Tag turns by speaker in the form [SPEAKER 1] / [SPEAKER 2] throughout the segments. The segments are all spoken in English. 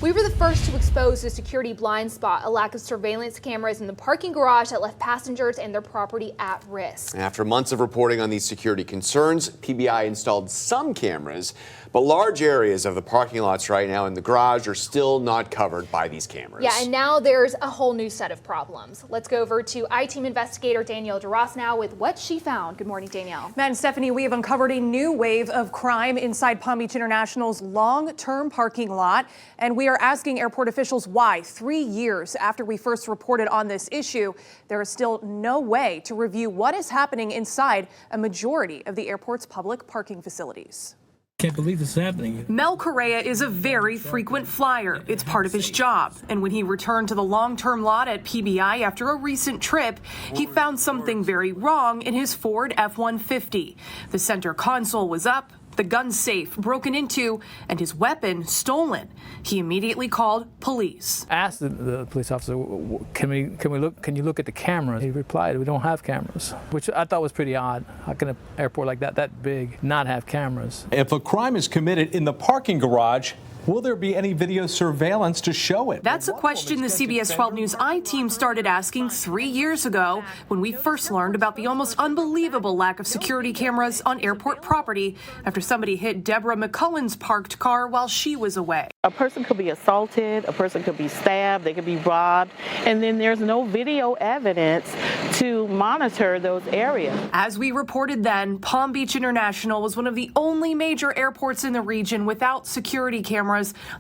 [SPEAKER 1] We were the first to expose the security blind spot, a lack of surveillance cameras in the parking garage that left passengers and their property at risk.
[SPEAKER 2] After months of reporting on these security concerns, PBI installed some cameras, but large areas of the parking lots right now in the garage are still not covered by these cameras.
[SPEAKER 1] Yeah, and now there's a whole new set of problems. Let's go over to I-Team investigator Danielle DeRoss now with what she found. Good morning, Danielle.
[SPEAKER 3] Matt and Stephanie, we have uncovered a new wave of crime inside Palm Beach International's long-term parking lot, and we are asking airport officials why. 3 years after we first reported on this issue, there is still no way to review what is happening inside a majority of the airport's public parking facilities.
[SPEAKER 4] Can't believe this is happening.
[SPEAKER 3] Mel Correa is a very frequent flyer. It's part of his job. And when he returned to the long-term lot at PBI after a recent trip, he found something very wrong in his Ford F150. The center console was up, the gun safe broken into, and his weapon stolen. He immediately called police.
[SPEAKER 4] I asked the police officer, can you look at the cameras? He replied, we don't have cameras, which I thought was pretty odd. How can an airport like that big, not have cameras?
[SPEAKER 5] If a crime is committed in the parking garage, will there be any video surveillance to show it?
[SPEAKER 3] That's a question the CBS12 News I-Team started asking 3 years ago when we first learned about the almost unbelievable lack of security cameras on airport property after somebody hit Deborah McCullen's parked car while she was away.
[SPEAKER 6] A person could be assaulted, a person could be stabbed, they could be robbed, and then there's no video evidence to monitor those areas.
[SPEAKER 3] As we reported then, Palm Beach International was one of the only major airports in the region without security cameras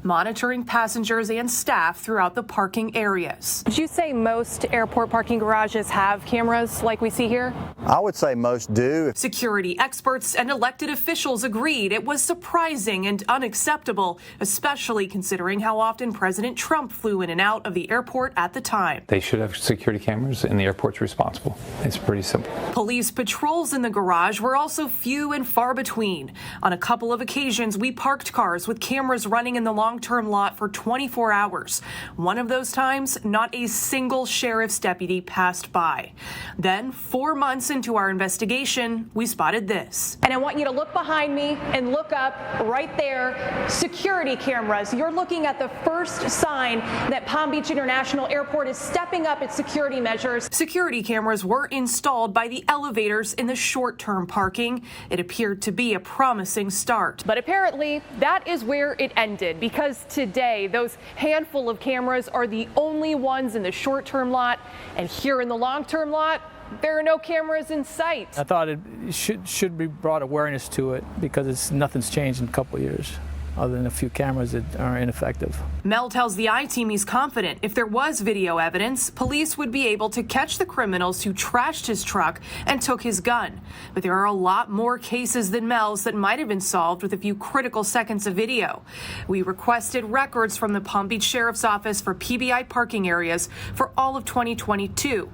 [SPEAKER 3] monitoring passengers and staff throughout the parking areas. Would you say most airport parking garages have cameras like we see here?
[SPEAKER 7] I would say most do.
[SPEAKER 3] Security experts and elected officials agreed it was surprising and unacceptable, especially considering how often President Trump flew in and out of the airport at the time.
[SPEAKER 8] They should have security cameras and the airport's responsible. It's pretty simple.
[SPEAKER 3] Police patrols in the garage were also few and far between. On a couple of occasions, we parked cars with cameras running in the long-term lot for 24 hours. One of those times, not a single sheriff's deputy passed by. Then, 4 months into our investigation, we spotted this. And I want you to look behind me and look up right there. Security cameras. You're looking at the first sign that Palm Beach International Airport is stepping up its security measures. Security cameras were installed by the elevators in the short-term parking. It appeared to be a promising start. But apparently, that is where it ended, because today those handful of cameras are the only ones in the short-term lot, and here in the long-term lot, there are no cameras in sight.
[SPEAKER 4] I thought it should be brought awareness to it because nothing's changed in a couple of years, other than a few cameras that are ineffective.
[SPEAKER 3] Mel tells the I-Team he's confident if there was video evidence, police would be able to catch the criminals who trashed his truck and took his gun. But there are a lot more cases than Mel's that might have been solved with a few critical seconds of video. We requested records from the Palm Beach Sheriff's Office for PBI parking areas for all of 2022.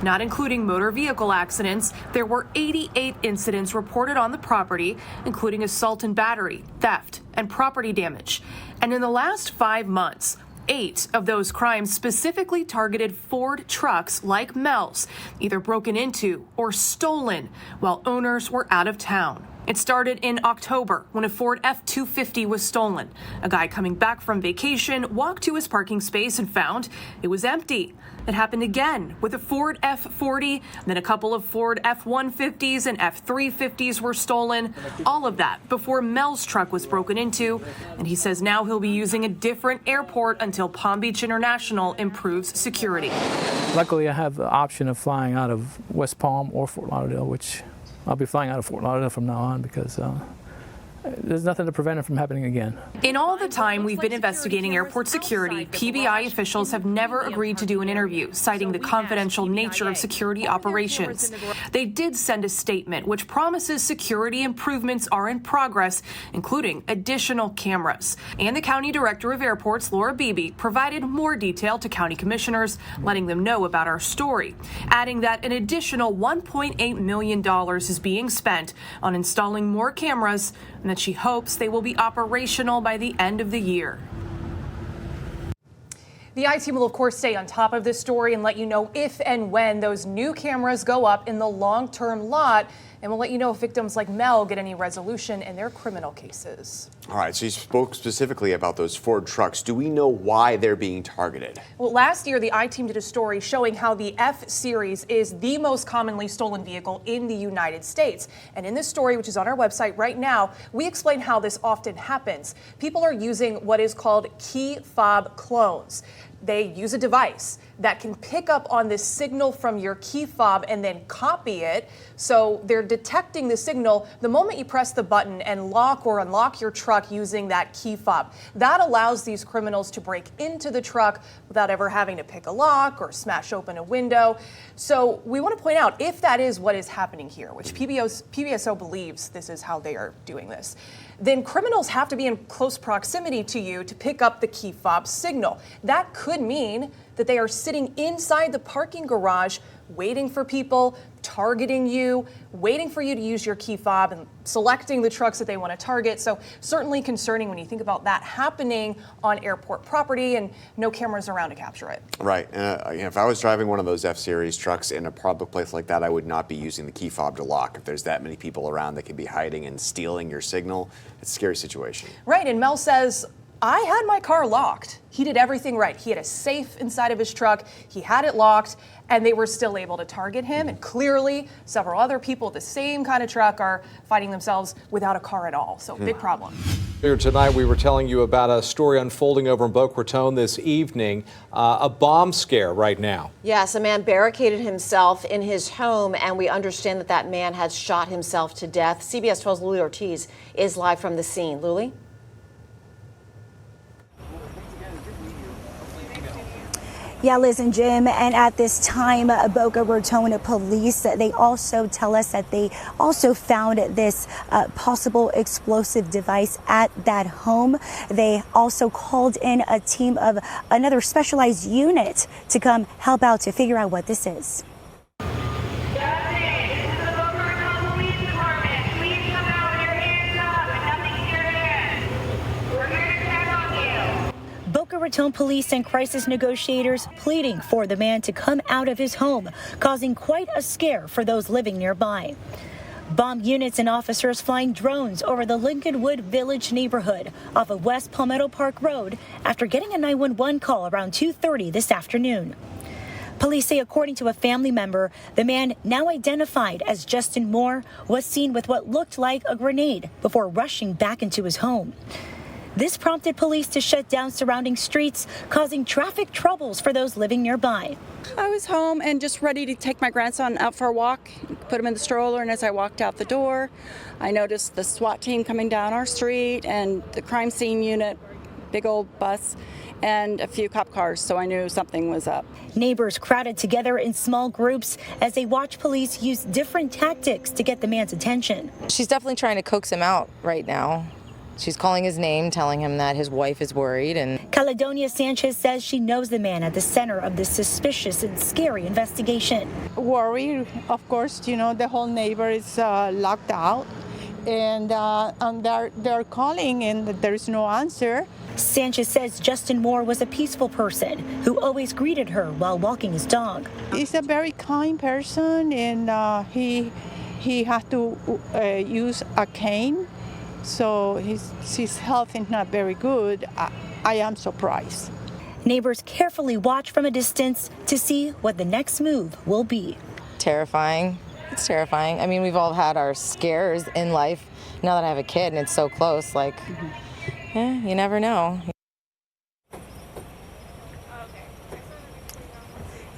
[SPEAKER 3] Not including motor vehicle accidents, there were 88 incidents reported on the property, including assault and battery, theft, and property damage. And in the last 5 months, 8 of those crimes specifically targeted Ford trucks like Mel's, either broken into or stolen while owners were out of town. It started in October when a Ford F-250 was stolen. A guy coming back from vacation walked to his parking space and found it was empty. It happened again with a Ford F-40, then a couple of Ford F-150s and F-350s were stolen. All of that before Mel's truck was broken into, and he says now he'll be using a different airport until Palm Beach International improves security.
[SPEAKER 4] Luckily, I have the option of flying out of West Palm or Fort Lauderdale, which I'll be flying out of Fort Lauderdale from now on because there's nothing to prevent it from happening again.
[SPEAKER 3] In all the time we've been investigating airport security, PBI officials have never agreed to do an interview, citing the confidential nature of security operations. They did send a statement which promises security improvements are in progress, including additional cameras. And the County Director of Airports, Laura Beebe, provided more detail to county commissioners, letting them know about our story, adding that an additional $1.8 million is being spent on installing more cameras, and that she hopes they will be operational by the end of the year. The I-Team will, of course, stay on top of this story and let you know if and when those new cameras go up in the long-term lot. And we'll let you know if victims like Mel get any resolution in their criminal cases.
[SPEAKER 2] All right, so you spoke specifically about those Ford trucks. Do we know why they're being targeted?
[SPEAKER 3] Well, last year, the I-Team did a story showing how the F-Series is the most commonly stolen vehicle in the United States. And in this story, which is on our website right now, we explain how this often happens. People are using what is called key fob clones. They use a device that can pick up on this signal from your key fob and then copy it. So they're detecting the signal the moment you press the button and lock or unlock your truck using that key fob. That allows these criminals to break into the truck without ever having to pick a lock or smash open a window. So we want to point out, if that is what is happening here, which PBSO believes this is how they are doing this, then criminals have to be in close proximity to you to pick up the key fob signal. That could mean that they are sitting inside the parking garage waiting for people, targeting you, waiting for you to use your key fob and selecting the trucks that they want to target. So certainly concerning when you think about that happening on airport property and no cameras around to capture it.
[SPEAKER 2] Right. If I was driving one of those F-Series trucks in a public place like that, I would not be using the key fob to lock. If there's that many people around that could be hiding and stealing your signal, it's a scary situation.
[SPEAKER 3] Right. And Mel says, I had my car locked. He did everything right. He had a safe inside of his truck. He had it locked, and they were still able to target him. And clearly, several other people with the same kind of truck are finding themselves without a car at all. So big problem.
[SPEAKER 5] Here tonight, we were telling you about a story unfolding over in Boca Raton this evening. A bomb scare right now.
[SPEAKER 9] Yes, a man barricaded himself in his home, and we understand that that man has shot himself to death. CBS 12's Luli Ortiz is live from the scene. Luli?
[SPEAKER 10] Yeah, Liz and Jim, and at this time, Boca Raton Police, they also tell us that they also found this possible explosive device at that home. They also called in a team of another specialized unit to come help out to figure out what this is. Boca Raton Police and crisis negotiators pleading for the man to come out of his home, causing quite a scare for those living nearby. Bomb units and officers flying drones over the Lincolnwood Village neighborhood off of West Palmetto Park Road after getting a 911 call around 2:30 this afternoon. Police say, according to a family member, the man, now identified as Justin Moore, was seen with what looked like a grenade before rushing back into his home. This prompted police to shut down surrounding streets, causing traffic troubles for those living nearby.
[SPEAKER 11] I was home and just ready to take my grandson out for a walk, put him in the stroller, and as I walked out the door, I noticed the SWAT team coming down our street and the crime scene unit, big old bus, and a few cop cars, so I knew something was up.
[SPEAKER 10] Neighbors crowded together in small groups as they watch police use different tactics to get the man's attention.
[SPEAKER 12] She's definitely trying to coax him out right now. She's calling his name, telling him that his wife is worried. And
[SPEAKER 10] Caledonia Sanchez says she knows the man at the center of this suspicious and scary investigation.
[SPEAKER 13] Worried, of course, you know, the whole neighbor is locked out, and they're calling and there is no answer.
[SPEAKER 10] Sanchez says Justin Moore was a peaceful person who always greeted her while walking his dog.
[SPEAKER 13] He's a very kind person, and he had to use a cane. So his health is not very good. I am surprised.
[SPEAKER 10] Neighbors carefully watch from a distance to see what the next move will be.
[SPEAKER 12] Terrifying. It's terrifying. I mean, we've all had our scares in life. Now that I have a kid and it's so close, like, yeah, you never know.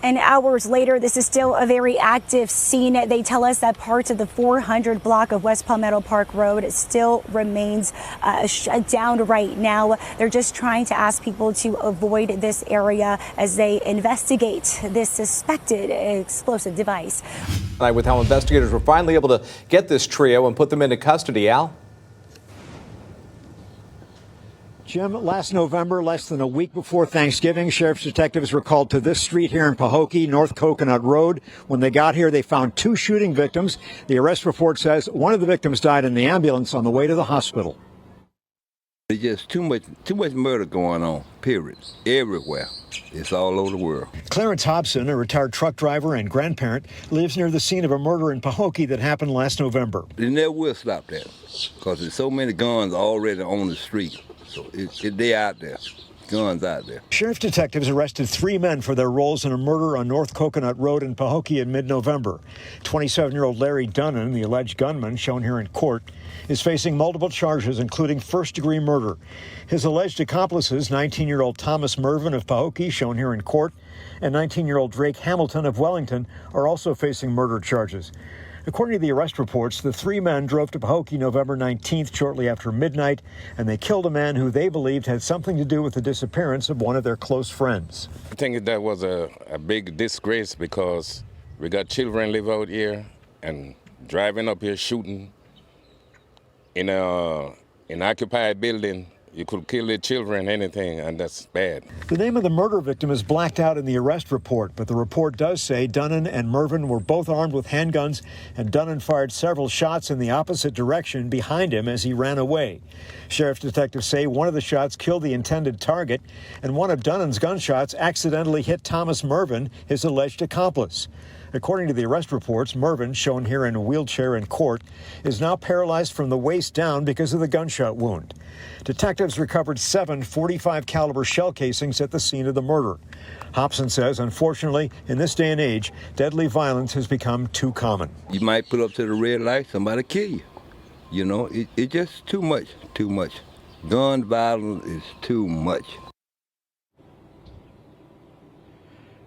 [SPEAKER 10] And hours later, this is still a very active scene. They tell us that parts of the 400 block of West Palmetto Park Road still remains shut down right now. They're just trying to ask people to avoid this area as they investigate this suspected explosive device.
[SPEAKER 5] With how investigators were finally able to get this trio and put them into custody, Al?
[SPEAKER 14] Jim, last November, less than a week before Thanksgiving, sheriff's detectives were called to this street here in Pahokee, North Coconut Road. When they got here, they found 2 shooting victims. The arrest report says one of the victims died in the ambulance on the way to the hospital.
[SPEAKER 15] There's just too much murder going on, period, everywhere. It's all over the world.
[SPEAKER 14] Clarence Hobson, a retired truck driver and grandparent, lives near the scene of a murder in Pahokee that happened last November.
[SPEAKER 15] They never will stop that because there's so many guns already on the street. So they out there. Guns out there.
[SPEAKER 14] Sheriff detectives arrested 3 men for their roles in a murder on North Coconut Road in Pahokee in mid-November. 27-year-old Larry Dunnan, the alleged gunman shown here in court, is facing multiple charges, including first-degree murder. His alleged accomplices, 19-year-old Thomas Mervin of Pahokee, shown here in court, and 19-year-old Drake Hamilton of Wellington, are also facing murder charges. According to the arrest reports, the 3 men drove to Pahokee November 19th, shortly after midnight, and they killed a man who they believed had something to do with the disappearance of one of their close friends.
[SPEAKER 16] I think that was a big disgrace because we got children live out here and driving up here shooting in an occupied building. You could kill the children, anything, and that's bad.
[SPEAKER 14] The name of the murder victim is blacked out in the arrest report, but the report does say Dunnan and Mervin were both armed with handguns, and Dunnan fired several shots in the opposite direction behind him as he ran away. Sheriff detectives say one of the shots killed the intended target, and one of Dunnan's gunshots accidentally hit Thomas Mervin, his alleged accomplice. According to the arrest reports, Mervin, shown here in a wheelchair in court, is now paralyzed from the waist down because of the gunshot wound. Detectives recovered 7 .45 caliber shell casings at the scene of the murder. Hobson says, unfortunately, in this day and age, deadly violence has become too common.
[SPEAKER 15] You might pull up to the red light, somebody kill you. You know, it's just too much, too much. Gun violence is too much.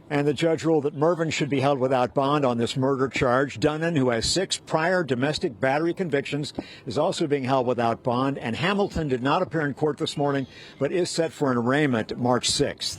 [SPEAKER 14] And the judge ruled that Mervin should be held without bond on this murder charge. Dunnan, who has 6 prior domestic battery convictions, is also being held without bond. And Hamilton did not appear in court this morning, but is set for an arraignment March 6th.